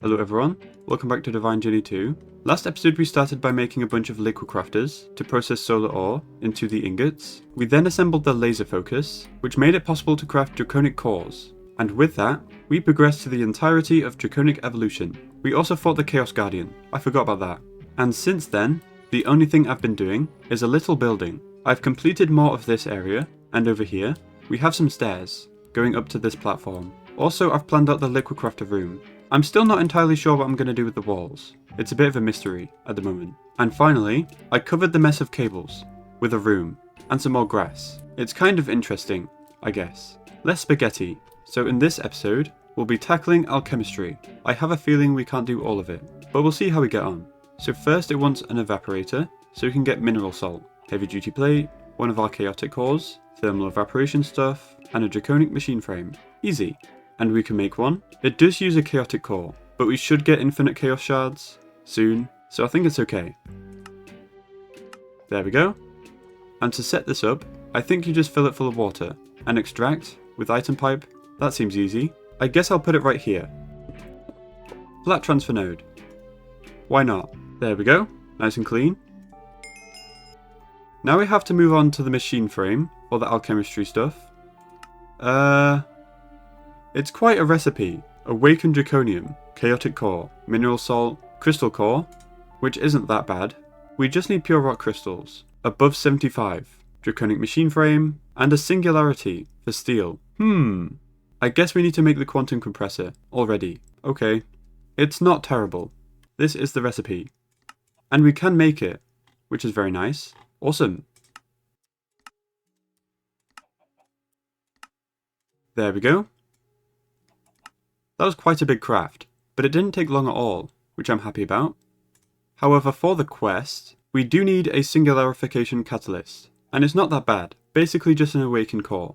Hello everyone, welcome back to Divine Journey 2. Last episode we started by making a bunch of liquid crafters to process solar ore into the ingots. We then assembled the laser focus, which made it possible to craft draconic cores. And with that, we progressed to the entirety of draconic evolution. We also fought the Chaos Guardian, I forgot about that. And since then, the only thing I've been doing is a little building. I've completed more of this area, and over here, we have some stairs going up to this platform. Also, I've planned out the liquid crafter room. I'm still not entirely sure what I'm going to do with the walls. It's a bit of a mystery at the moment. And finally, I covered the mess of cables with a room and some more grass. It's kind of interesting, I guess. Less spaghetti. So in this episode, we'll be tackling alchemistry. I have a feeling we can't do all of it, but we'll see how we get on. So first it wants an evaporator, so we can get mineral salt, heavy duty plate, one of our chaotic cores, thermal evaporation stuff, and a draconic machine frame. Easy. And we can make one. It does use a chaotic core, but we should get infinite chaos shards soon, so I think it's okay. There we go. And to set this up, I think you just fill it full of water and extract with item pipe. That seems easy. I guess I'll put it right here. Flat transfer node. Why not? There we go. Nice and clean. Now we have to move on to the machine frame, or the alchemistry stuff. It's quite a recipe. Awakened draconium, chaotic core, mineral salt, crystal core, which isn't that bad. We just need pure rock crystals, above 75, draconic machine frame, and a singularity for steel. I guess we need to make the quantum compressor already. Okay. It's not terrible. This is the recipe. And we can make it, which is very nice. Awesome. There we go. That was quite a big craft, but it didn't take long at all, which I'm happy about. However, for the quest, we do need a singularification catalyst, and it's not that bad, basically just an awakened core.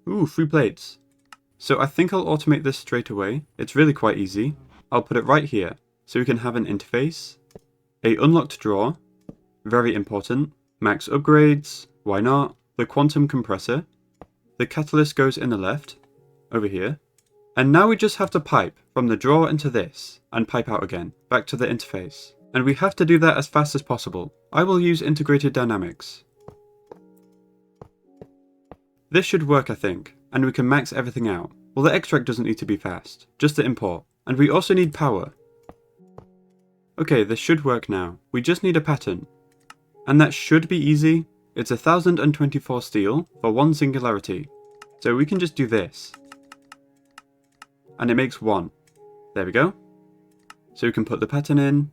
Ooh, 3 plates. So I think I'll automate this straight away. It's really quite easy. I'll put it right here, so we can have an interface, a unlocked drawer, very important, max upgrades, why not, the quantum compressor, the catalyst goes in the left, over here. And now we just have to pipe from the drawer into this, and pipe out again, back to the interface. And we have to do that as fast as possible. I will use integrated dynamics. This should work, I think, and we can max everything out. Well, the extract doesn't need to be fast, just the import. And we also need power. Okay, this should work now. We just need a pattern. And that should be easy. It's 1024 steel for 1 singularity. So we can just do this. And it makes 1. There we go. So we can put the pattern in,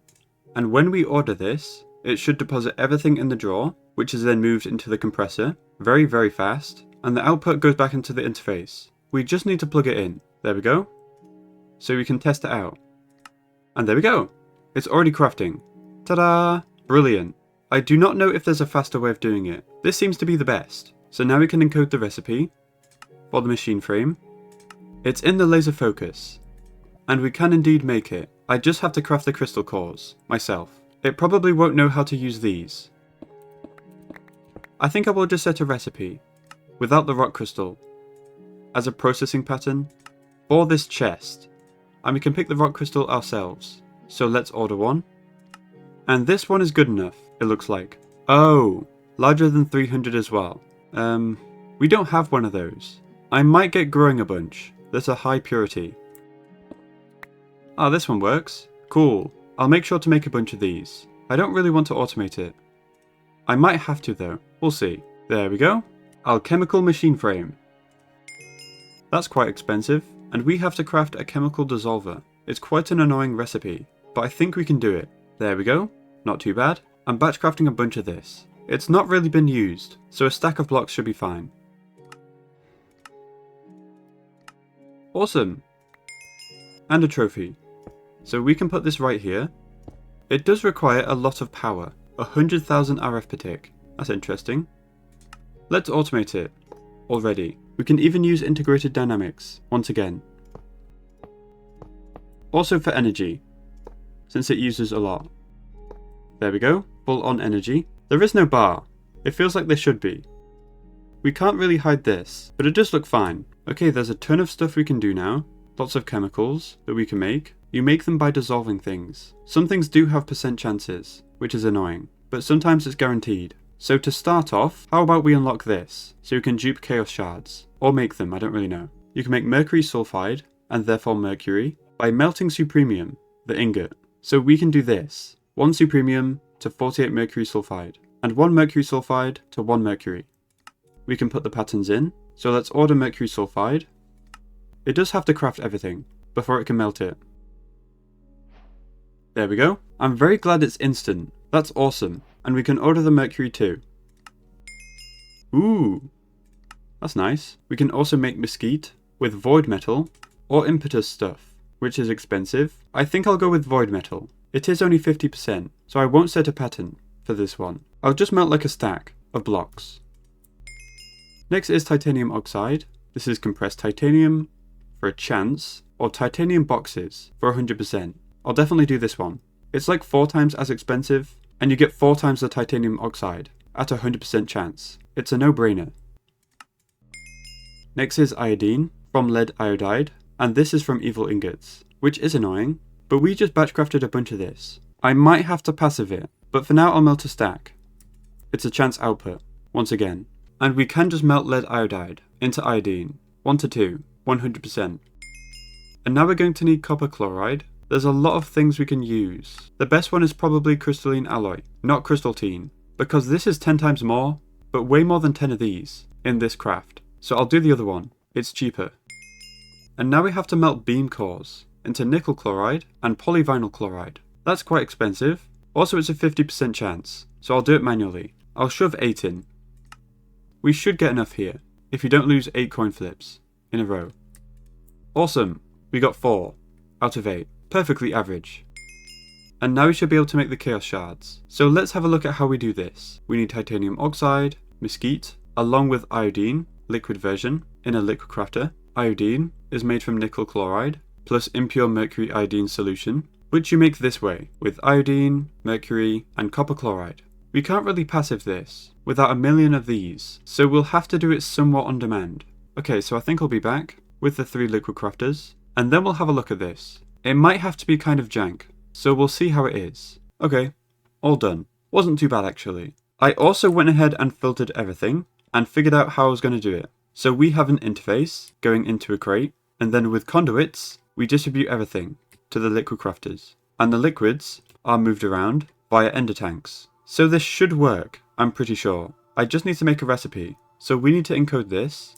and when we order this, it should deposit everything in the drawer, which is then moved into the compressor, very, very fast, and the output goes back into the interface. We just need to plug it in. There we go. So we can test it out. And there we go. It's already crafting. Ta-da! Brilliant. I do not know if there's a faster way of doing it. This seems to be the best. So now we can encode the recipe for the machine frame. It's in the laser focus, and we can indeed make it. I just have to craft the crystal cores, myself. It probably won't know how to use these. I think I will just set a recipe, without the rock crystal, as a processing pattern, for this chest. And we can pick the rock crystal ourselves. So let's order one. And this one is good enough, it looks like. Oh, larger than 300 as well. We don't have one of those. I might get growing a bunch. That's a high purity. Ah, this one works. Cool. I'll make sure to make a bunch of these. I don't really want to automate it. I might have to though. We'll see. There we go. Alchemical machine frame. That's quite expensive, and we have to craft a chemical dissolver. It's quite an annoying recipe, but I think we can do it. There we go. Not too bad. I'm batch crafting a bunch of this. It's not really been used, so a stack of blocks should be fine. Awesome! And a trophy. So we can put this right here. It does require a lot of power. 100,000 RF per tick. That's interesting. Let's automate it. Already. We can even use integrated dynamics, once again. Also for energy, since it uses a lot. There we go. Full on energy. There is no bar. It feels like there should be. We can't really hide this, but it does look fine. Okay, there's a ton of stuff we can do now. lots of chemicals that we can make. You make them by dissolving things. Some things do have percent chances, which is annoying, but sometimes it's guaranteed. So to start off, how about we unlock this, so you can dupe chaos shards, or make them, I don't really know. You can make mercury sulfide, and therefore mercury, by melting supremium, the ingot. So we can do this, 1 supremium to 48 mercury sulfide, and 1 mercury sulfide to 1 mercury. We can put the patterns in, so let's order mercury sulfide. It does have to craft everything, before it can melt it. There we go. I'm very glad it's instant, that's awesome, and we can order the mercury too. Ooh, that's nice. We can also make mesquite with void metal, or impetus stuff, which is expensive. I think I'll go with void metal. It is only 50%, so I won't set a pattern for this one. I'll just melt like a stack of blocks. Next is titanium oxide. This is compressed titanium for a chance, or titanium boxes for 100%. I'll definitely do this one. It's like 4 times as expensive, and you get 4 times the titanium oxide at a 100% chance. It's a no-brainer. Next is iodine from lead iodide, and this is from evil ingots, which is annoying, but we just batch crafted a bunch of this. I might have to passive it, but for now I'll melt a stack. It's a chance output, once again. And we can just melt lead iodide into iodine, 1 to 2, 100%. And now we're going to need copper chloride. There's a lot of things we can use. The best one is probably crystalline alloy, not crystalline, because this is 10 times more, but way more than 10 of these in this craft. So I'll do the other one, it's cheaper. And now we have to melt beam cores into nickel chloride and polyvinyl chloride. That's quite expensive. Also it's a 50% chance, so I'll do it manually. I'll shove 8 in. We should get enough here, if you don't lose 8 coin flips in a row. Awesome, we got 4 out of 8. Perfectly average. And now we should be able to make the chaos shards. So let's have a look at how we do this. We need titanium oxide, mesquite, along with iodine, liquid version, in a liquid crafter. Iodine is made from nickel chloride, plus impure mercury iodine solution, which you make this way, with iodine, mercury, and copper chloride. We can't really passive this without a million of these, so we'll have to do it somewhat on demand. Okay, so I think I'll be back with the 3 liquid crafters, and then we'll have a look at this. It might have to be kind of jank, so we'll see how it is. Okay, all done. Wasn't too bad actually. I also went ahead and filtered everything, and figured out how I was going to do it. So we have an interface going into a crate, and then with conduits, we distribute everything to the liquid crafters. And the liquids are moved around via ender tanks. So this should work, I'm pretty sure. I just need to make a recipe. So we need to encode this,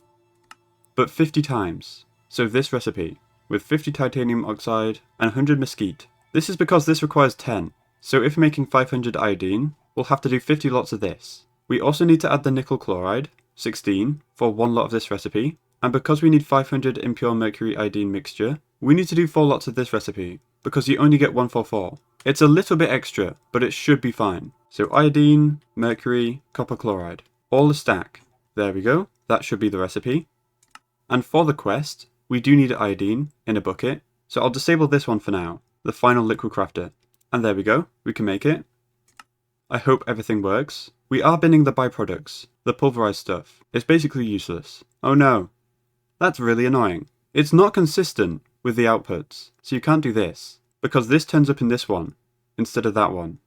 but 50 times. So this recipe, with 50 titanium oxide and 100 mesquite. This is because this requires 10. So if we're making 500 iodine, we'll have to do 50 lots of this. We also need to add the nickel chloride, 16, for 1 lot of this recipe. And because we need 500 impure mercury iodine mixture, we need to do 4 lots of this recipe, because you only get 1 for 4. It's a little bit extra, but it should be fine. So iodine, mercury, copper chloride. All a stack. There we go. That should be the recipe. And for the quest, we do need iodine in a bucket. So I'll disable this one for now. The final liquid crafter. And there we go. We can make it. I hope everything works. We are binning the byproducts. The pulverized stuff. It's basically useless. Oh no. That's really annoying. It's not consistent with the outputs. So you can't do this, because this turns up in this one instead of that one.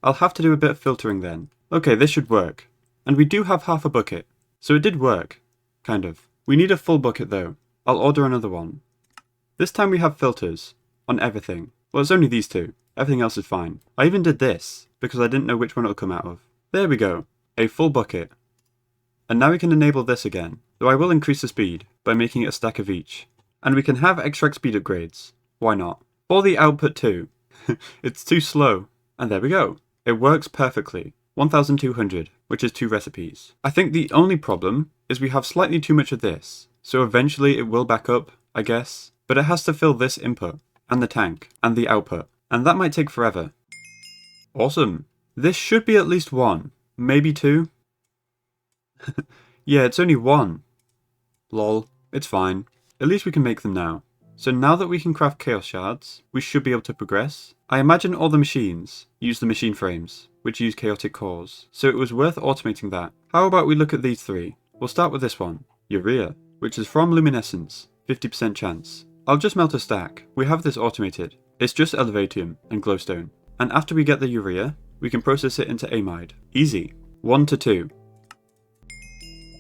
I'll have to do a bit of filtering then. Okay, this should work. And we do have half a bucket. So it did work. Kind of. We need a full bucket though. I'll order another one. This time we have filters on everything. Well, it's only these 2. Everything else is fine. I even did this because I didn't know which one it'll come out of. There we go. A full bucket. And now we can enable this again. Though I will increase the speed by making it a stack of each. And we can have extract speed upgrades. Why not? For the output too. It's too slow. And there we go. It works perfectly. 1200, which is 2 recipes. I think the only problem is we have slightly too much of this. So eventually it will back up, I guess. But it has to fill this input, and the tank, and the output. And that might take forever. Awesome. This should be at least 1. Maybe 2. Yeah, it's only 1. Lol. It's fine. At least we can make them now. So now that we can craft chaos shards, we should be able to progress. I imagine all the machines use the machine frames, which use chaotic cores, so it was worth automating that. How about we look at these 3? We'll start with this one, urea, which is from luminescence, 50% chance. I'll just melt a stack. We have this automated. It's just elevatium and glowstone. And after we get the urea, we can process it into amide. Easy. 1 to 2.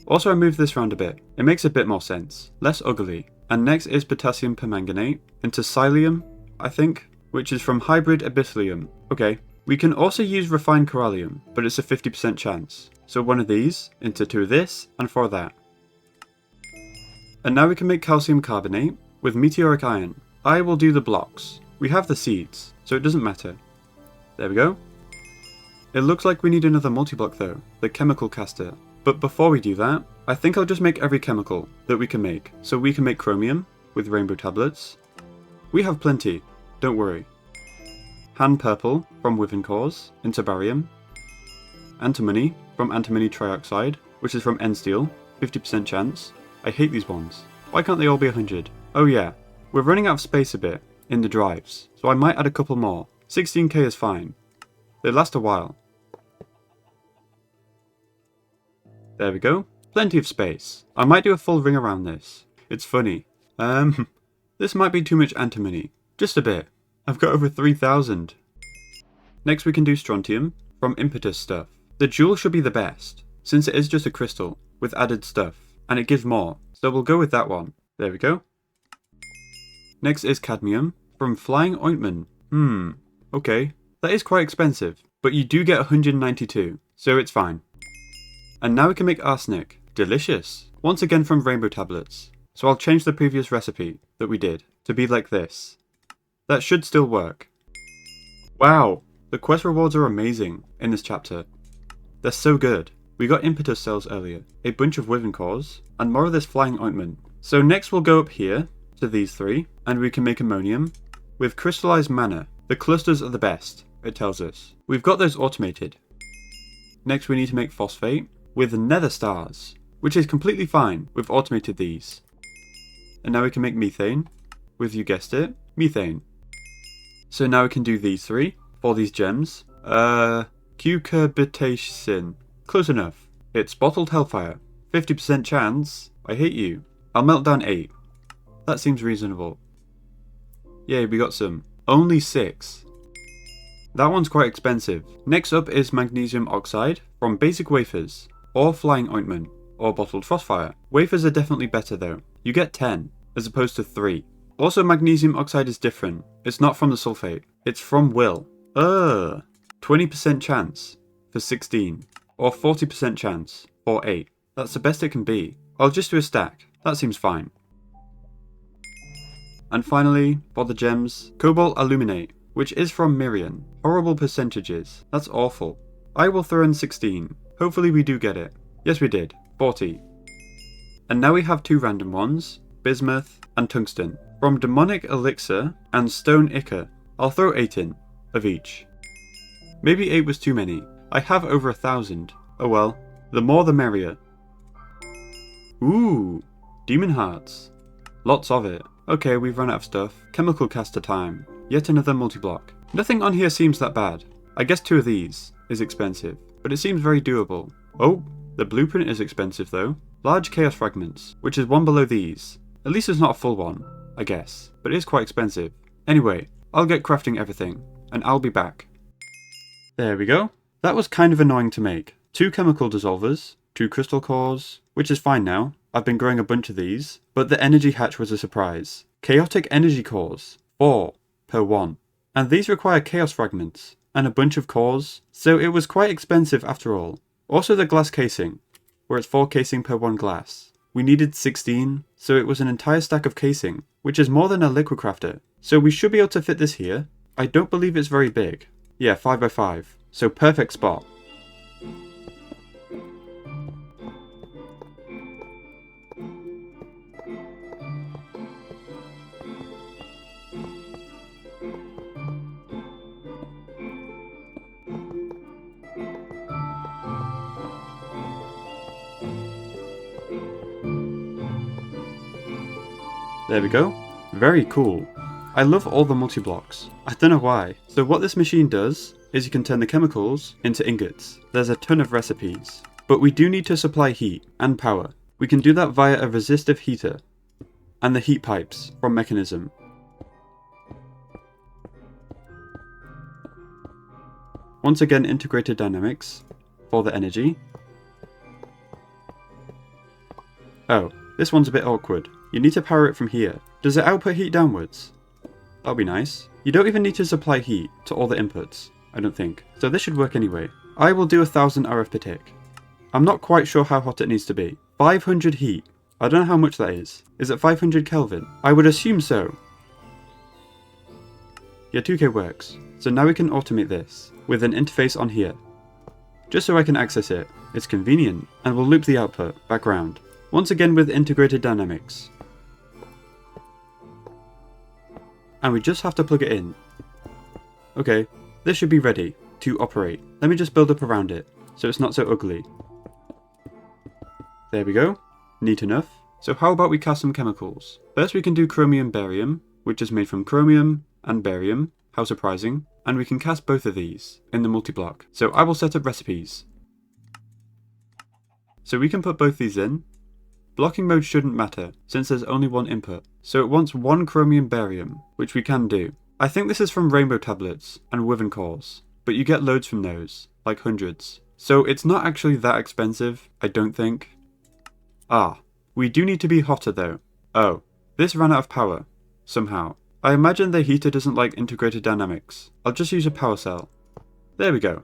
Also I moved this around a bit. It makes a bit more sense. Less ugly. And next is potassium permanganate into psyllium, I think, which is from hybrid abyssalium. Okay. We can also use refined corallium, but it's a 50% chance. So 1 of these, into 2 of this, and 4 of that. And now we can make calcium carbonate with meteoric iron. I will do the blocks. We have the seeds, so it doesn't matter. There we go. It looks like we need another multi-block though, the chemical caster. But before we do that, I think I'll just make every chemical that we can make. So we can make chromium with rainbow tablets. We have plenty, don't worry. Han purple from Wyvern cores into barium. Antimony from antimony trioxide, which is from End steel, 50% chance. I hate these ones. Why can't they all be 100? Oh yeah, we're running out of space a bit in the drives, so I might add a couple more. 16k is fine. They last a while. There we go. Plenty of space. I might do a full ring around this. It's funny. This might be too much antimony. Just a bit. I've got over 3,000. Next we can do strontium from impetus stuff. The jewel should be the best, since it is just a crystal with added stuff, and it gives more, so we'll go with that one. There we go. Next is cadmium from flying ointment. Okay. That is quite expensive, but you do get 192, so it's fine. And now we can make arsenic. Delicious. Once again from rainbow tablets. So I'll change the previous recipe that we did to be like this. That should still work. Wow, the quest rewards are amazing in this chapter. They're so good. We got impetus cells earlier, a bunch of wyvern cores, and more of this flying ointment. So next we'll go up here to these 3, and we can make ammonium with crystallized mana. The clusters are the best, it tells us. We've got those automated. Next we need to make phosphate with nether stars, which is completely fine. We've automated these. And now we can make methane with, you guessed it, methane. So now we can do these 3 for these gems. Cucurbitacin. Close enough. It's bottled hellfire. 50% chance. I hate you. I'll melt down 8. That seems reasonable. Yay, we got some. Only 6. That one's quite expensive. Next up is magnesium oxide from basic wafers, or flying ointment, or bottled frostfire. Wafers are definitely better though. You get 10, as opposed to 3. Also, magnesium oxide is different. It's not from the sulfate. It's from will. 20% chance for 16. Or 40% chance for 8. That's the best it can be. I'll just do a stack. That seems fine. And finally, for the gems, cobalt aluminate, which is from Mirian. Horrible percentages. That's awful. I will throw in 16. Hopefully we do get it. Yes we did. 40. And now we have 2 random ones. Bismuth and tungsten. From demonic elixir and stone ichor. I'll throw 8 in, of each. Maybe 8 was too many. I have over 1,000. Oh well, the more the merrier. Ooh, demon hearts. Lots of it. Okay, we've run out of stuff. Chemical caster time. Yet another multi-block. Nothing on here seems that bad. I guess 2 of these is expensive, but it seems very doable. Oh, the blueprint is expensive though. Large chaos fragments, which is one below these. At least it's not a full one, I guess, but it is quite expensive. Anyway, I'll get crafting everything, and I'll be back. There we go. That was kind of annoying to make. 2 chemical dissolvers, 2 crystal cores, which is fine now. I've been growing a bunch of these, but the energy hatch was a surprise. Chaotic energy cores, 4 per 1. And these require chaos fragments, and a bunch of cores, so it was quite expensive after all. Also the glass casing, where it's 4 casing per 1 glass. We needed 16, so it was an entire stack of casing, which is more than a liquid crafter. So we should be able to fit this here. I don't believe it's very big. Yeah, 5 by 5. So perfect spot. There we go. Very cool. I love all the multi-blocks. I don't know why. So what this machine does is you can turn the chemicals into ingots. There's a ton of recipes. But we do need to supply heat and power. We can do that via a resistive heater. and the heat pipes from mechanism. Once again, integrated dynamics for the energy. Oh, this one's a bit awkward. You need to power it from here. Does it output heat downwards? That'll be nice. You don't even need to supply heat to all the inputs, I don't think. So this should work anyway. I will do 1000 RF per tick. I'm not quite sure how hot it needs to be. 500 heat. I don't know how much that is. Is it 500 Kelvin? I would assume so. Yeah, 2K works. So now we can automate this with an interface on here. Just so I can access it. It's convenient. And we'll loop the output back round. Once again with integrated dynamics. And we just have to plug it in. Okay, this should be ready to operate. Let me just build up around it so it's not so ugly. There we go. Neat enough. So how about we cast some chemicals? First we can do chromium barium, which is made from chromium and barium. How surprising. And we can cast both of these in the multi-block. So I will set up recipes. So we can put both these in. Blocking mode shouldn't matter, since there's only one input. So it wants 1 chromium barium, which we can do. I think this is from rainbow tablets and woven cores, but you get loads from those, like hundreds. So it's not actually that expensive, I don't think. Ah, we do need to be hotter though. Oh, this ran out of power, somehow. I imagine the heater doesn't like integrated dynamics. I'll just use a power cell. There we go.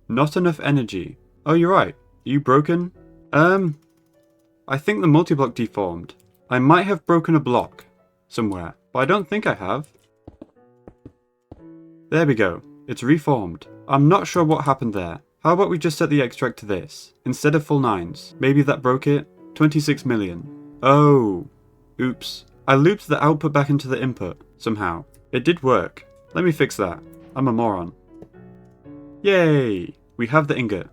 Not enough energy. Oh, you're right. Are you broken? I think the multi-block deformed. I might have broken a block somewhere, but I don't think I have. There we go. It's reformed. I'm not sure what happened there. How about we just set the extract to this, instead of full 9s? Maybe that broke it? 26 million. Oh. Oops. I looped the output back into the input, somehow. It did work. Let me fix that. I'm a moron. Yay! We have the ingot.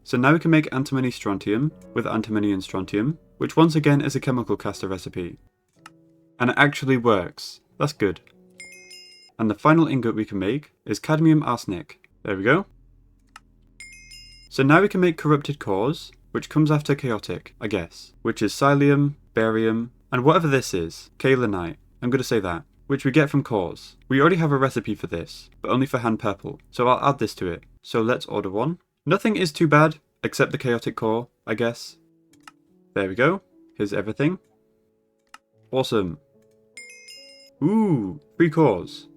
So now we can make antimony strontium with antimony and strontium, which once again is a chemical caster recipe. And it actually works. That's good. And the final ingot we can make is cadmium arsenic. There we go. So now we can make corrupted cores, which comes after chaotic, I guess, which is psyllium, barium, and whatever this is, kaolinite, I'm going to say that, which we get from cores. We already have a recipe for this, but only for hand purple, so I'll add this to it. So let's order one. Nothing is too bad, except the chaotic core, I guess. There we go. Here's everything. Awesome. Ooh, 3 cores.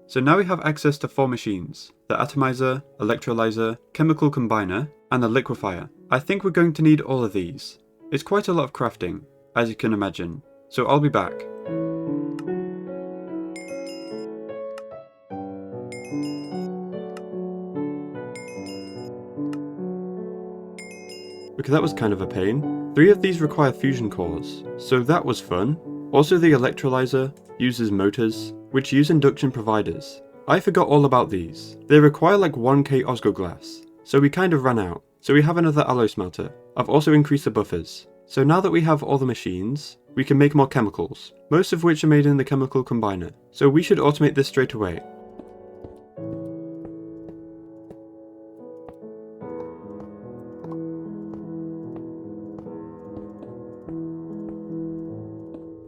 So now we have access to 4 machines. The atomizer, electrolyzer, chemical combiner, and the liquefier. I think we're going to need all of these. It's quite a lot of crafting, as you can imagine. So I'll be back. Okay, that was kind of a pain. 3 of these require fusion cores, so that was fun. Also the electrolyzer uses motors, which use induction providers. I forgot all about these. They require like 1k Osgo glass, so we kind of ran out. So we have another alloy smelter. I've also increased the buffers. So now that we have all the machines, we can make more chemicals, most of which are made in the chemical combiner. So we should automate this straight away.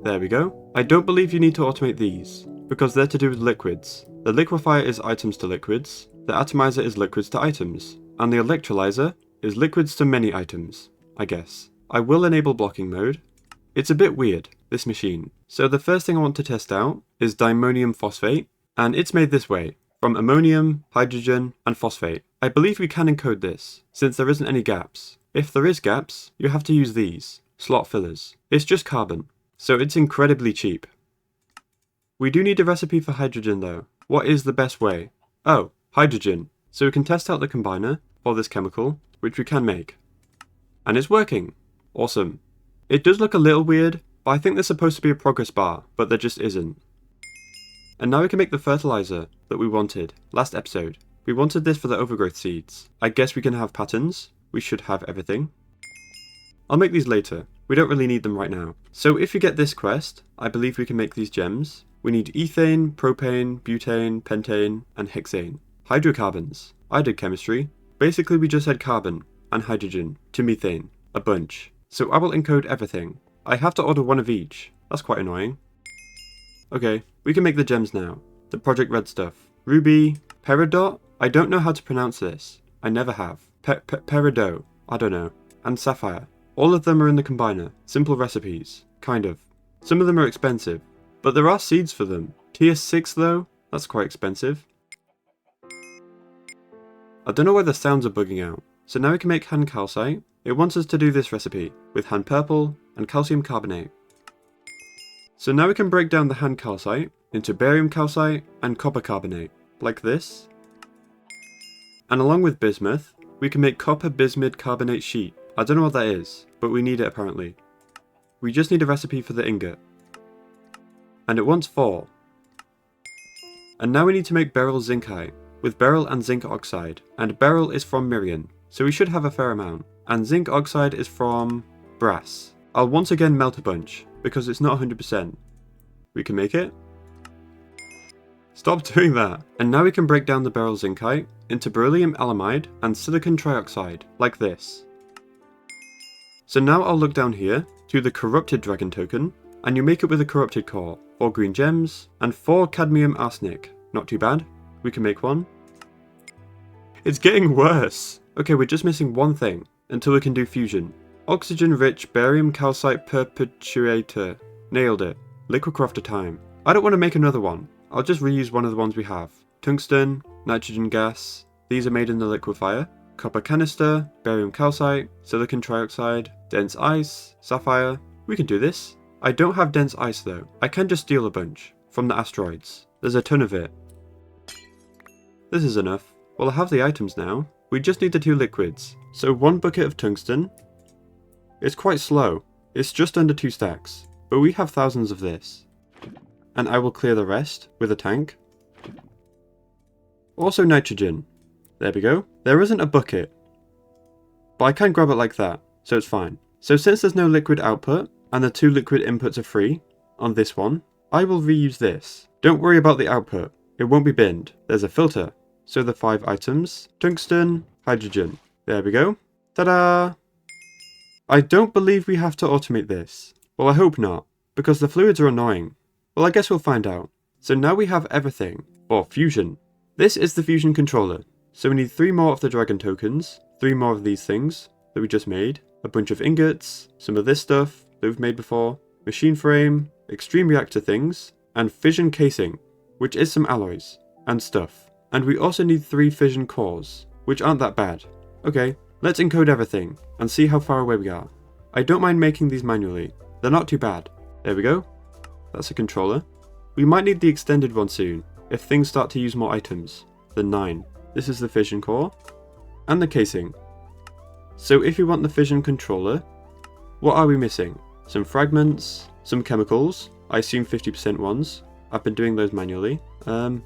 There we go. I don't believe you need to automate these, because they're to do with liquids. The liquefier is items to liquids, the atomizer is liquids to items, and the electrolyzer is liquids to many items, I guess. I will enable blocking mode. It's a bit weird, this machine. So the first thing I want to test out is diammonium phosphate, and it's made this way, from ammonium, hydrogen, and phosphate. I believe we can encode this, since there isn't any gaps. If there is gaps, you have to use these, slot fillers. It's just carbon. So it's incredibly cheap. We do need a recipe for hydrogen though. What is the best way? Oh, hydrogen. So we can test out the combiner for this chemical, which we can make. And it's working. Awesome. It does look a little weird, but I think there's supposed to be a progress bar, but there just isn't. And now we can make the fertilizer that we wanted last episode. We wanted this for the overgrowth seeds. I guess we can have patterns. We should have everything. I'll make these later. We don't really need them right now. So if you get this quest, I believe we can make these gems. We need ethane, propane, butane, pentane, and hexane. Hydrocarbons. I did chemistry. Basically we just had carbon and hydrogen to methane. A bunch. So I will encode everything. I have to order one of each, That's quite annoying. Okay, we can make the gems now. The Project Red stuff. Ruby, peridot? I don't know how to pronounce this. I never have. Peridot. I don't know. And sapphire. All of them are in the combiner. Simple recipes. Kind of. Some of them are expensive. But there are seeds for them. Tier 6 though? That's quite expensive. I don't know why the sounds are bugging out. So now we can make hand calcite. It wants us to do this recipe with hand purple and calcium carbonate. So now we can break down the hand calcite into barium calcite and copper carbonate, like this. And along with bismuth, we can make copper bismuth carbonate sheet. I don't know what that is, but we need it apparently. We just need a recipe for the ingot. And it wants 4. And now we need to make beryl zincite, with beryl and zinc oxide. And beryl is from Mirian, so we should have a fair amount. And zinc oxide is from brass. I'll once again melt a bunch, because it's not 100%. We can make it. Stop doing that. And now we can break down the beryl zincite into beryllium alamide and silicon trioxide, like this. So now I'll look down here to the corrupted dragon token, and you make it with a corrupted core, 4 green gems, and 4 cadmium arsenic. Not too bad. We can make one. It's getting worse. Okay, we're just missing one thing, until we can do fusion. Oxygen-rich barium calcite perpetuator. Nailed it. Liquid crafter time. I don't want to make another one. I'll just reuse one of the ones we have. Tungsten, nitrogen gas. These are made in the liquefier. Copper canister, barium calcite, silicon trioxide, dense ice, sapphire. We can do this. I don't have dense ice though. I can just steal a bunch from the asteroids. There's a ton of it. This is enough. Well, I have the items now. We just need the 2 liquids. So 1 bucket of tungsten. It's quite slow. It's just under 2 stacks. But we have thousands of this. And I will clear the rest with a tank. Also nitrogen. There we go. There isn't a bucket. But I can grab it like that, so it's fine. So since there's no liquid output, and the 2 liquid inputs are free, on this one, I will reuse this. Don't worry about the output. It won't be binned. There's a filter. So the 5 items, tungsten, hydrogen. There we go. Ta-da! I don't believe we have to automate this. Well, I hope not, because the fluids are annoying. Well, I guess we'll find out. So now we have everything for fusion. This is the fusion controller. So we need 3 more of the dragon tokens, 3 more of these things that we just made, a bunch of ingots, some of this stuff that we've made before, machine frame, extreme reactor things, and fission casing, which is some alloys and stuff. And we also need 3 fission cores, which aren't that bad. Okay, let's encode everything and see how far away we are. I don't mind making these manually. They're not too bad. There we go. That's a controller. We might need the extended one soon, if things start to use more items than 9. This is the fission core, and the casing. So if you want the fission controller, what are we missing? Some fragments, some chemicals, I assume 50% ones. I've been doing those manually. And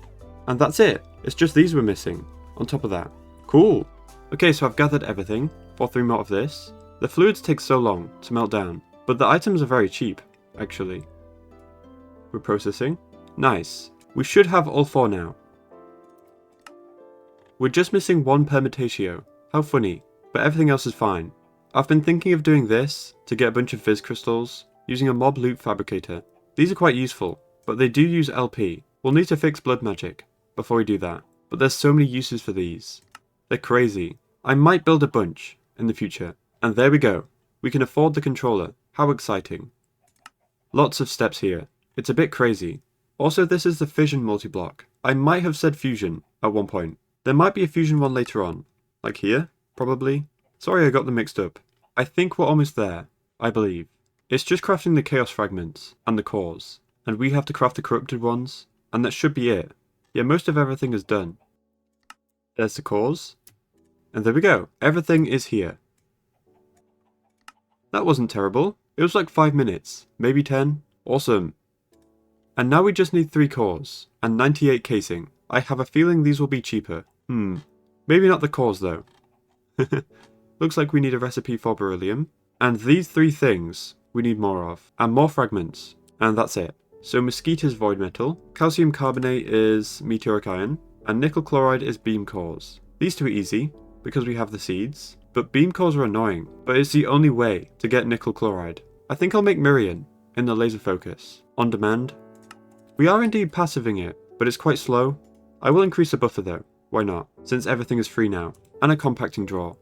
that's it. It's just these we're missing, on top of that. Cool. Okay, so I've gathered everything, for 3 more of this. The fluids take so long to melt down, but the items are very cheap, actually. We're processing. Nice. We should have all 4 now. We're just missing 1 permutatio. How funny. But everything else is fine. I've been thinking of doing this to get a bunch of fizz crystals using a mob loot fabricator. These are quite useful, but they do use LP. We'll need to fix blood magic before we do that. But there's so many uses for these. They're crazy. I might build a bunch in the future. And there we go. We can afford the controller. How exciting. Lots of steps here. It's a bit crazy. Also, this is the fission multi-block. I might have said fusion at one point. There might be a fusion one later on. Like here, probably. Sorry I got them mixed up. I think we're almost there, I believe. It's just crafting the chaos fragments and the cores. And we have to craft the corrupted ones. And that should be it. Yeah, most of everything is done. There's the cores. And there we go. Everything is here. That wasn't terrible. It was like 5 minutes. Maybe 10. Awesome. And now we just need 3 cores. And 98 casing. I have a feeling these will be cheaper. Maybe not the cores though. Looks like we need a recipe for beryllium. And these 3 things we need more of. And more fragments. And that's it. So mesquite is void metal. Calcium carbonate is meteoric iron. And nickel chloride is beam cores. These 2 are easy, because we have the seeds. But beam cores are annoying. But it's the only way to get nickel chloride. I think I'll make Mirian in the laser focus. On demand. We are indeed passiving it, but it's quite slow. I will increase the buffer though. Why not? Since everything is free now. And a compacting draw.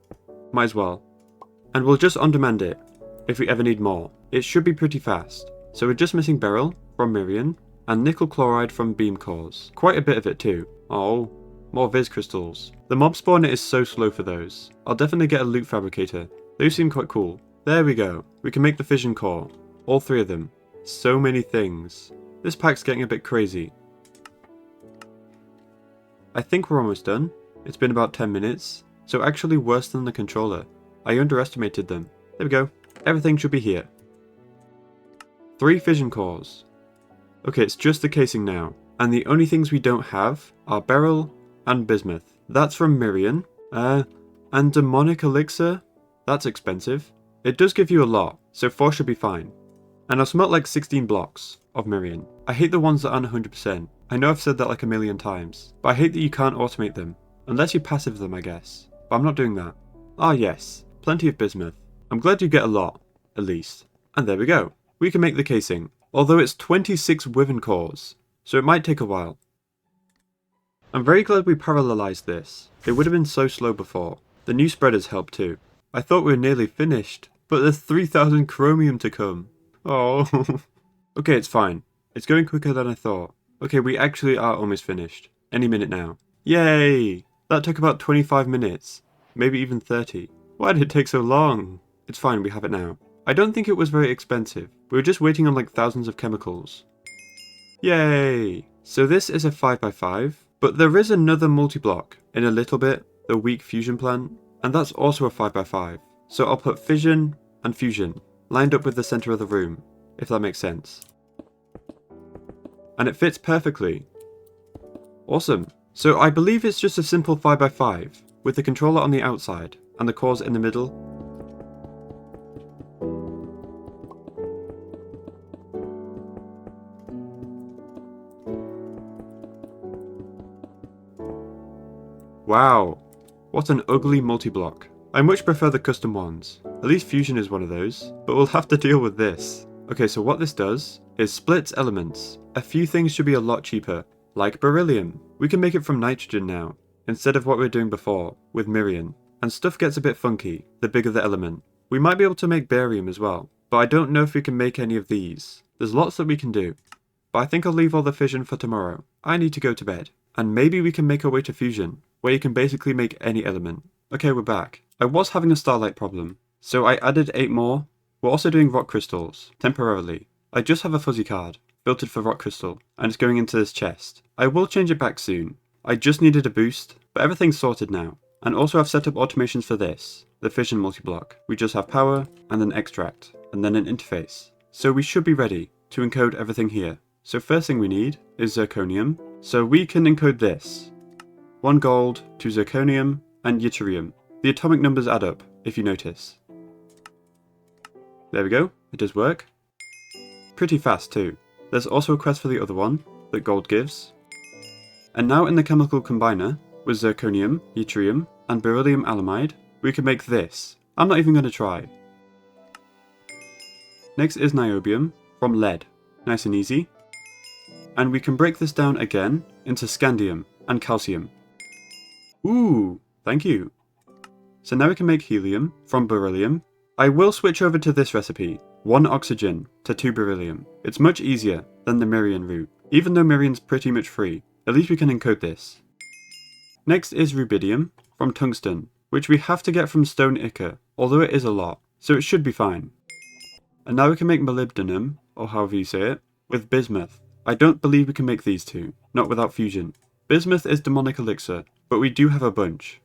Might as well. And we'll just on demand it, if we ever need more. It should be pretty fast. So we're just missing beryl from Mirian, and nickel chloride from beam cores. Quite a bit of it too. Oh, more Viz crystals. The mob spawner is so slow for those. I'll definitely get a loot fabricator. Those seem quite cool. There we go. We can make the fission core. All 3 of them. So many things. This pack's getting a bit crazy. I think we're almost done. It's been about 10 minutes. So actually worse than the controller. I underestimated them. There we go. Everything should be here. 3 fission cores. Okay, it's just the casing now. And the only things we don't have are beryl and bismuth. That's from Mirian. And demonic elixir? That's expensive. It does give you a lot, so 4 should be fine. And I'll smelt like 16 blocks of Mirian. I hate the ones that aren't 100%. I know I've said that like a million times, but I hate that you can't automate them. Unless you passive them, I guess. But I'm not doing that. Ah yes, plenty of bismuth. I'm glad you get a lot, at least. And there we go. We can make the casing. Although it's 26 Wyvern cores, so it might take a while. I'm very glad we parallelized this. It would have been so slow before. The new spreaders help too. I thought we were nearly finished, but there's 3000 chromium to come. Oh. Okay, it's fine. It's going quicker than I thought. Okay, we actually are almost finished. Any minute now. Yay! That took about 25 minutes. Maybe even 30. Why did it take so long? It's fine, we have it now. I don't think it was very expensive. We were just waiting on like thousands of chemicals. Yay! So this is a 5x5, but there is another multi-block in a little bit, the weak fusion plant, and that's also a 5x5. So I'll put fission and fusion, lined up with the center of the room, if that makes sense. And it fits perfectly. Awesome. So I believe it's just a simple 5x5, with the controller on the outside, and the cores in the middle. Wow, what an ugly multi-block. I much prefer the custom ones. At least fusion is one of those, but we'll have to deal with this. Okay, so what this does is splits elements. A few things should be a lot cheaper, like beryllium. We can make it from nitrogen now, instead of what we were doing before, with Mirian. And stuff gets a bit funky, the bigger the element. We might be able to make barium as well, but I don't know if we can make any of these. There's lots that we can do. But I think I'll leave all the fission for tomorrow. I need to go to bed. And maybe we can make our way to fusion, where you can basically make any element. Okay, we're back. I was having a starlight problem, so I added 8 more. We're also doing rock crystals, temporarily. I just have a fuzzy card, filtered for rock crystal, and it's going into this chest. I will change it back soon. I just needed a boost, but everything's sorted now. And also I've set up automations for this, the fission multi-block. We just have power, and then extract, and then an interface. So we should be ready to encode everything here. So first thing we need is zirconium. So we can encode this. 1 gold, 2 zirconium, and yttrium. The atomic numbers add up, if you notice. There we go, it does work. Pretty fast too. There's also a quest for the other one, that gold gives. And now in the chemical combiner, with zirconium, yttrium, and beryllium alamide, we can make this. I'm not even going to try. Next is niobium, from lead. Nice and easy. And we can break this down again into scandium and calcium. Ooh, thank you. So now we can make helium from beryllium. I will switch over to this recipe, 1 oxygen to 2 beryllium. It's much easier than the Mirian route. Even though Mirian's pretty much free, at least we can encode this. Next is rubidium from tungsten, which we have to get from stone ichor, although it is a lot, so it should be fine. And now we can make molybdenum, or however you say it, with bismuth. I don't believe we can make these two, not without fusion. Bismuth is demonic elixir, but we do have a bunch.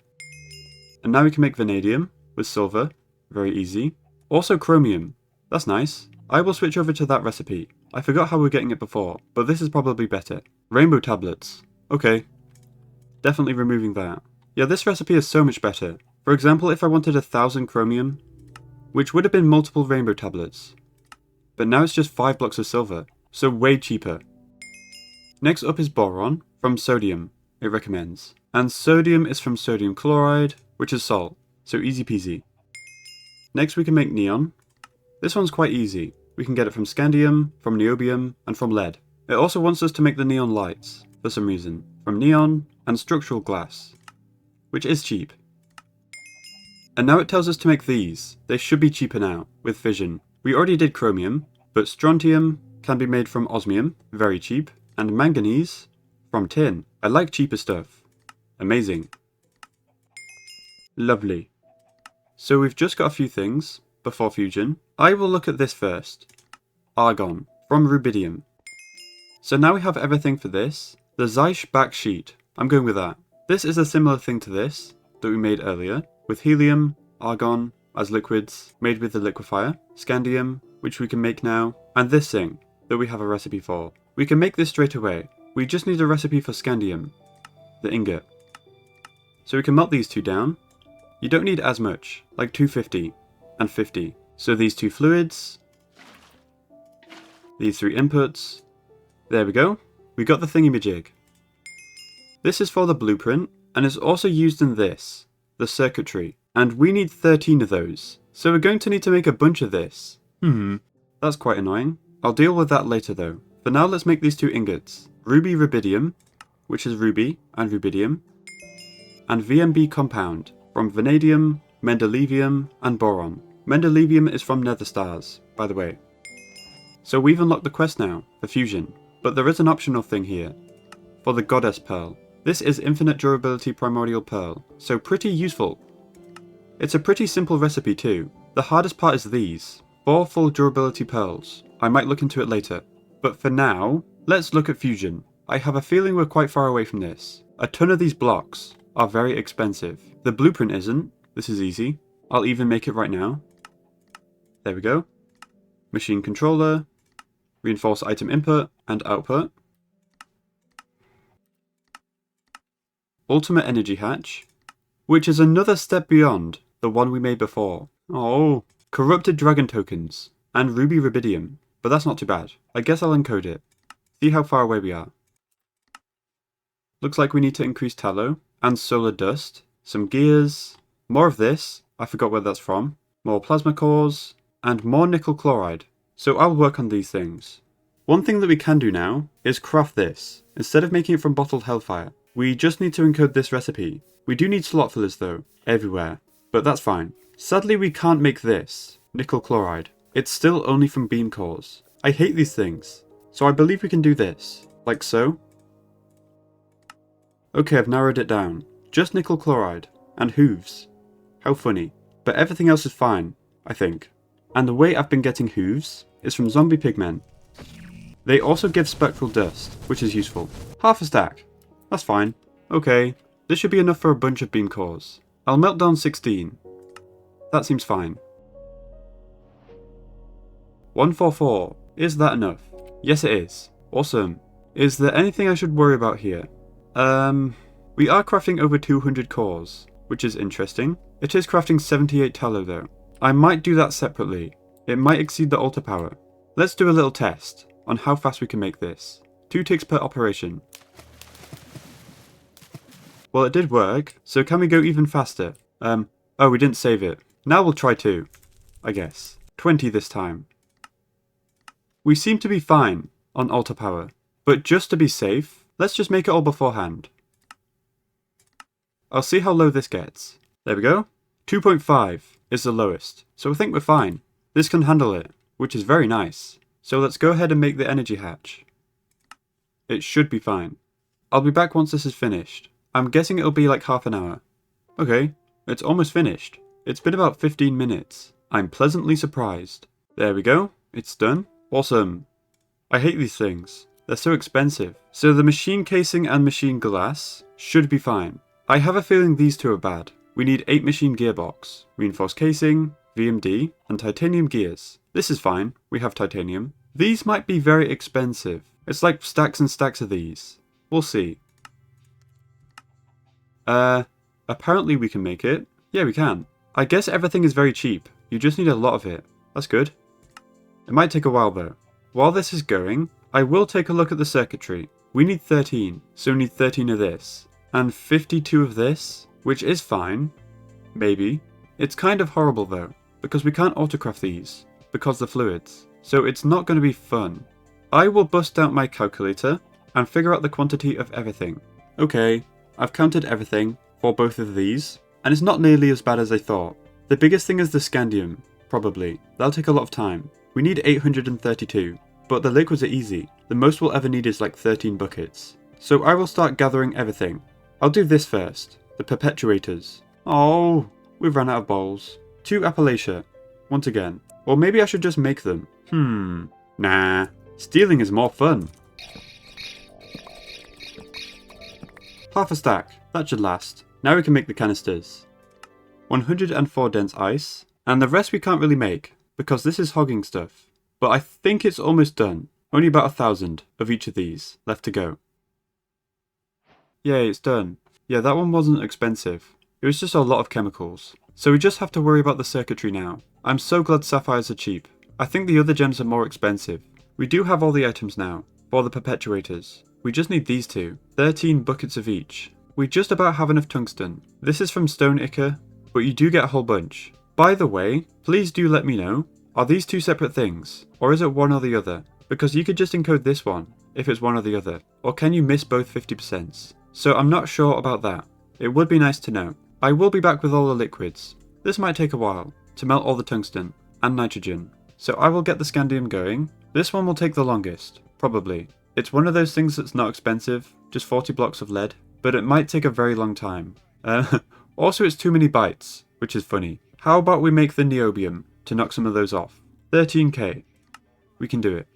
And now we can make vanadium with silver, very easy. Also chromium, that's nice. I will switch over to that recipe. I forgot how we were getting it before, but this is probably better. Rainbow tablets, okay. Definitely removing that. Yeah, this recipe is so much better. For example, if I wanted 1000 chromium, which would have been multiple rainbow tablets. But now it's just 5 blocks of silver, so way cheaper. Next up is boron, from sodium, it recommends. And sodium is from sodium chloride, which is salt, so easy peasy. Next we can make neon. This one's quite easy. We can get it from scandium, from niobium, and from lead. It also wants us to make the neon lights, for some reason, from neon and structural glass, which is cheap. And now it tells us to make these. They should be cheaper now, with fission. We already did chromium, but strontium can be made from osmium, very cheap, and manganese from tin. I like cheaper stuff. Amazing. Lovely. So we've just got a few things before fusion. I will look at this first. Argon, from rubidium. So now we have everything for this. The Zeiss back sheet. I'm going with that. This is a similar thing to this that we made earlier, with helium, argon as liquids made with the liquefier, scandium, which we can make now, and this thing that we have a recipe for. We can make this straight away. We just need a recipe for scandium, the ingot. So we can melt these two down. You don't need as much, like 250 and 50. So these two fluids, these three inputs, there we go. We got the thingamajig. This is for the blueprint, and is also used in this, the circuitry. And we need 13 of those. So we're going to need to make a bunch of this. That's quite annoying. I'll deal with that later though. For now, let's make these two ingots. Ruby rubidium, which is ruby and rubidium, and VMB compound from vanadium, mendelevium, and boron. Mendelevium is from nether stars, by the way. So we've unlocked the quest now for fusion, but there is an optional thing here for the goddess pearl. This is infinite durability primordial pearl, so pretty useful. It's a pretty simple recipe too. The hardest part is these 4 full durability pearls. I might look into it later. But for now, let's look at fusion. I have a feeling we're quite far away from this. A ton of these blocks are very expensive. The blueprint isn't. This is easy. I'll even make it right now. There we go. Machine controller, reinforce item input and output. Ultimate energy hatch, which is another step beyond the one we made before. Oh, corrupted dragon tokens and ruby rubidium. But that's not too bad. I guess I'll encode it. See how far away we are. Looks like we need to increase tallow and solar dust, some gears, more of this, I forgot where that's from, more plasma cores, and more nickel chloride. So I'll work on these things. One thing that we can do now is craft this. Instead of making it from bottled hellfire, we just need to encode this recipe. We do need slot fillers though, everywhere, but that's fine. Sadly we can't make this, nickel chloride. It's still only from beam cores. I hate these things. So I believe we can do this, like so. Okay, I've narrowed it down. Just nickel chloride, and hooves. How funny. But everything else is fine, I think. And the way I've been getting hooves is from zombie pigmen. They also give spectral dust, which is useful. Half a stack. That's fine. Okay, this should be enough for a bunch of beam cores. I'll melt down 16. That seems fine. 144. Is that enough? Yes it is. Awesome. Is there anything I should worry about here? We are crafting over 200 cores, which is interesting. It is crafting 78 tallow though. I might do that separately. It might exceed the altar power. Let's do a little test on how fast we can make this. 2 ticks per operation. Well, it did work, so can we go even faster? Oh, we didn't save it. Now we'll try 2, I guess. 20 this time. We seem to be fine on altar power, but just to be safe, let's just make it all beforehand. I'll see how low this gets. There we go. 2.5 is the lowest, so I think we're fine. This can handle it, which is very nice. So let's go ahead and make the energy hatch. It should be fine. I'll be back once this is finished. I'm guessing it'll be like half an hour. Okay, it's almost finished. It's been about 15 minutes. I'm pleasantly surprised. There we go, it's done. Awesome. I hate these things. They're so expensive. So the machine casing and machine glass should be fine. I have a feeling these two are bad. We need 8 machine gearbox, reinforced casing, VMD, and titanium gears. This is fine, we have titanium. These might be very expensive. It's like stacks and stacks of these. We'll see. Apparently we can make it. Yeah, we can. I guess everything is very cheap. You just need a lot of it. That's good. It might take a while though. While this is going, I will take a look at the circuitry. We need 13, so we need 13 of this. And 52 of this, which is fine. Maybe. It's kind of horrible though, because we can't autocraft these, because the fluids. so it's not going to be fun. I will bust out my calculator and figure out the quantity of everything. Okay, I've counted everything for both of these, and it's not nearly as bad as I thought. The biggest thing is the scandium, probably. That'll take a lot of time. We need 832, but the liquids are easy. The most we'll ever need is like 13 buckets. So I will start gathering everything. I'll do this first, the perpetuators. Oh, we've run out of bowls. 2 Appalachia, once again. Or maybe I should just make them. Nah, stealing is more fun. Half a stack, that should last. Now we can make the canisters. 104 dense ice, and the rest we can't really make, because this is hogging stuff. But I think it's almost done. Only about 1,000 of each of these left to go. Yay, it's done. Yeah, that one wasn't expensive. It was just a lot of chemicals. So we just have to worry about the circuitry now. I'm so glad sapphires are cheap. I think the other gems are more expensive. We do have all the items now, for the perpetuators. We just need these two. 13 buckets of each. We just about have enough tungsten. This is from Stone Ichor, but you do get a whole bunch. By the way, please do let me know, are these two separate things, or is it one or the other? Because you could just encode this one, if it's one or the other, or can you miss both 50%? So I'm not sure about that. It would be nice to know. I will be back with all the liquids. This might take a while, to melt all the tungsten, and nitrogen. So I will get the scandium going. This one will take the longest, probably. It's one of those things that's not expensive, just 40 blocks of lead, but it might take a very long time. Also it's too many bytes, which is funny. How about we make the niobium to knock some of those off? 13k. We can do it.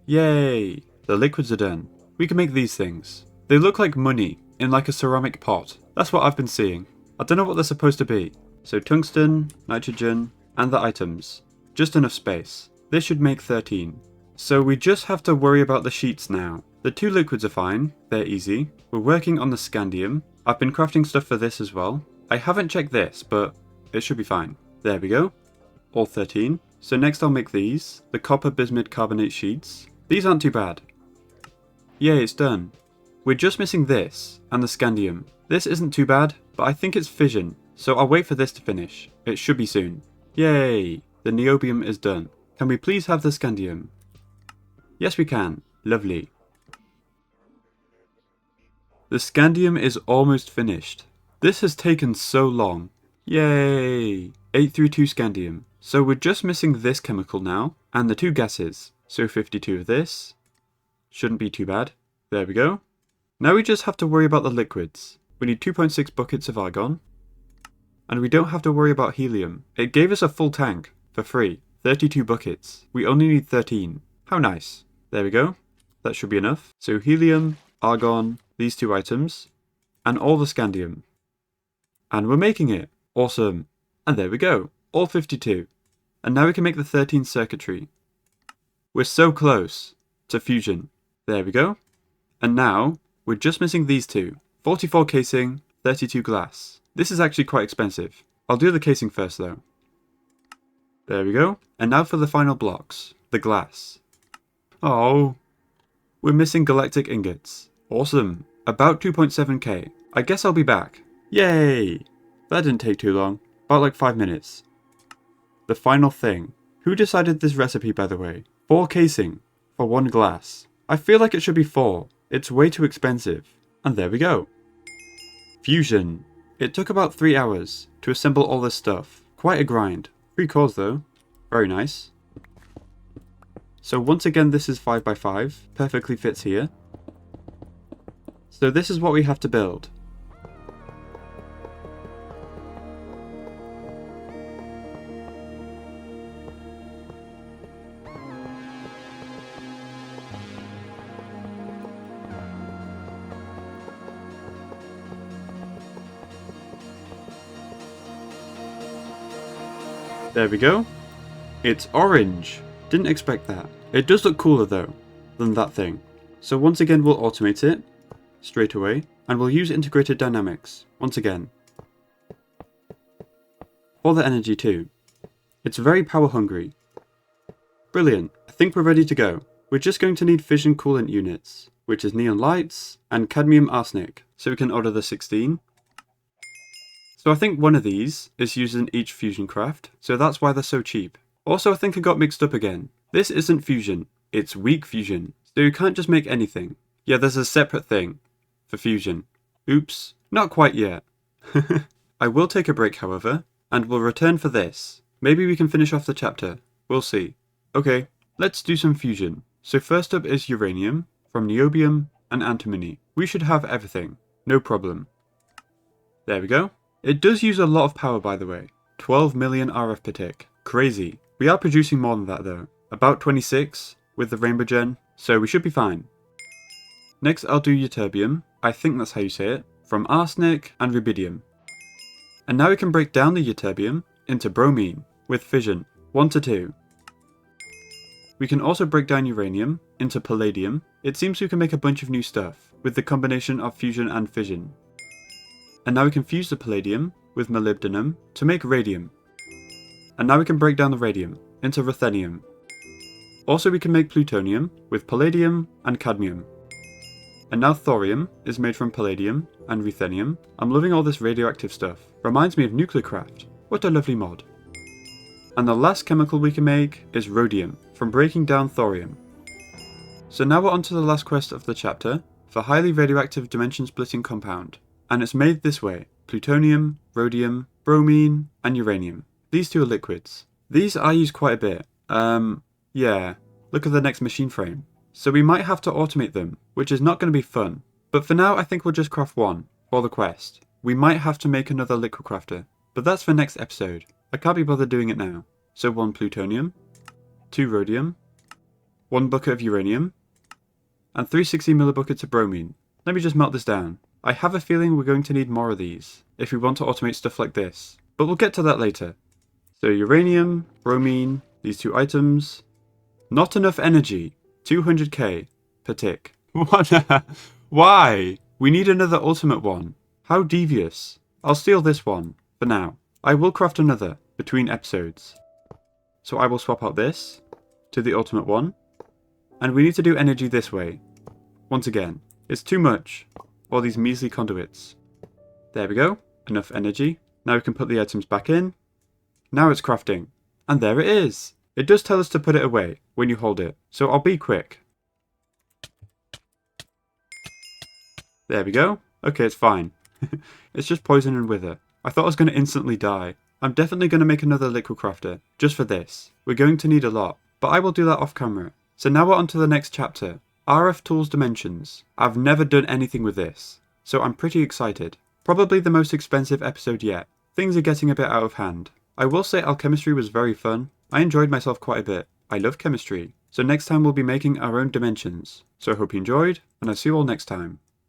Yay! The liquids are done. We can make these things. They look like money in like a ceramic pot. That's what I've been seeing. I don't know what they're supposed to be. So tungsten, nitrogen, and the items. Just enough space. This should make 13. So we just have to worry about the sheets now. The 2 liquids are fine. They're easy. We're working on the scandium. I've been crafting stuff for this as well. I haven't checked this, but it should be fine. There we go. All 13. So next I'll make these. The copper bismuth carbonate sheets. These aren't too bad. Yay, it's done. We're just missing this, and the scandium. This isn't too bad, but I think it's fission, so I'll wait for this to finish. It should be soon. Yay! The niobium is done. Can we please have the scandium? Yes we can. Lovely. The scandium is almost finished. This has taken so long. Yay! 832 scandium. So we're just missing this chemical now, and the 2 gases. So 52 of this. Shouldn't be too bad. There we go. Now we just have to worry about the liquids. We need 2.6 buckets of argon. And we don't have to worry about helium. It gave us a full tank, for free. 32 buckets. We only need 13. How nice. There we go. That should be enough. So helium, argon, these 2 items, and all the scandium. And we're making it. Awesome. And there we go. All 52. And now we can make the 13 circuitry. We're so close to fusion. There we go. And now, we're just missing these 2. 44 casing, 32 glass. This is actually quite expensive. I'll do the casing first though. There we go. And now for the final blocks. The glass. Oh. We're missing galactic ingots. Awesome. About 2.7k. I guess I'll be back. Yay! That didn't take too long. About like 5 minutes. The final thing. Who decided this recipe, by the way? 4 casing for 1 glass. I feel like it should be 4. It's way too expensive. And there we go. Fusion. It took about 3 hours to assemble all this stuff. Quite a grind. 3 cores though. Very nice. So once again this is 5x5. Perfectly fits here. So this is what we have to build. There we go. It's orange. Didn't expect that. It does look cooler though, than that thing. So once again we'll automate it, straight away, and we'll use integrated dynamics, once again. For the energy too. It's very power hungry. Brilliant. I think we're ready to go. We're just going to need fission coolant units, which is neon lights and cadmium arsenic, so we can order the 16. So I think one of these is used in each fusion craft, so that's why they're so cheap. Also I think I got mixed up again. This isn't fusion, it's weak fusion. So you can't just make anything. Yeah, there's a separate thing for fusion. Oops, not quite yet. I will take a break, however, and we'll return for this. Maybe we can finish off the chapter. We'll see. Okay, let's do some fusion. So first up is uranium, from niobium and antimony. We should have everything. No problem. There we go. It does use a lot of power, by the way. 12 million RF per tick. Crazy. We are producing more than that though. About 26 with the rainbow gen, so we should be fine. Next I'll do ytterbium, I think that's how you say it, from arsenic and rubidium. And now we can break down the ytterbium into bromine with fission, 1 to 2. We can also break down uranium into palladium. It seems we can make a bunch of new stuff with the combination of fusion and fission. And now we can fuse the palladium with molybdenum to make radium. And now we can break down the radium into ruthenium. Also we can make plutonium with palladium and cadmium. And now thorium is made from palladium and ruthenium. I'm loving all this radioactive stuff. Reminds me of Nuclearcraft. What a lovely mod. And the last chemical we can make is rhodium, from breaking down thorium. So now we're on to the last quest of the chapter, for highly radioactive dimension splitting compound. And it's made this way: plutonium, rhodium, bromine, and uranium. These two are liquids. These I use quite a bit. Yeah, look at the next machine frame. So we might have to automate them, which is not going to be fun. But for now I think we'll just craft one, for the quest. We might have to make another liquid crafter, but that's for next episode. I can't be bothered doing it now. So 1 plutonium, 2 rhodium, 1 bucket of uranium, and 360 millibuckets of bromine. Let me just melt this down. I have a feeling we're going to need more of these, if we want to automate stuff like this. But we'll get to that later. So uranium, bromine, these 2 items. Not enough energy. 200k per tick. What? Why? We need another ultimate one. How devious. I'll steal this one, for now. I will craft another, between episodes. So I will swap out this, to the ultimate one. And we need to do energy this way. Once again, it's too much. All these measly conduits. There we go, enough energy. Now we can put the items back in. Now it's crafting. And there it is! It does tell us to put it away when you hold it, so I'll be quick. There we go. Okay, it's fine. It's just poison and wither. I thought I was going to instantly die. I'm definitely going to make another liquid crafter, just for this. We're going to need a lot, but I will do that off camera. So now we're on to the next chapter. RF Tools Dimensions. I've never done anything with this, so I'm pretty excited. Probably the most expensive episode yet. Things are getting a bit out of hand. I will say alchemistry was very fun. I enjoyed myself quite a bit. I love chemistry. So next time we'll be making our own dimensions. So I hope you enjoyed, and I'll see you all next time.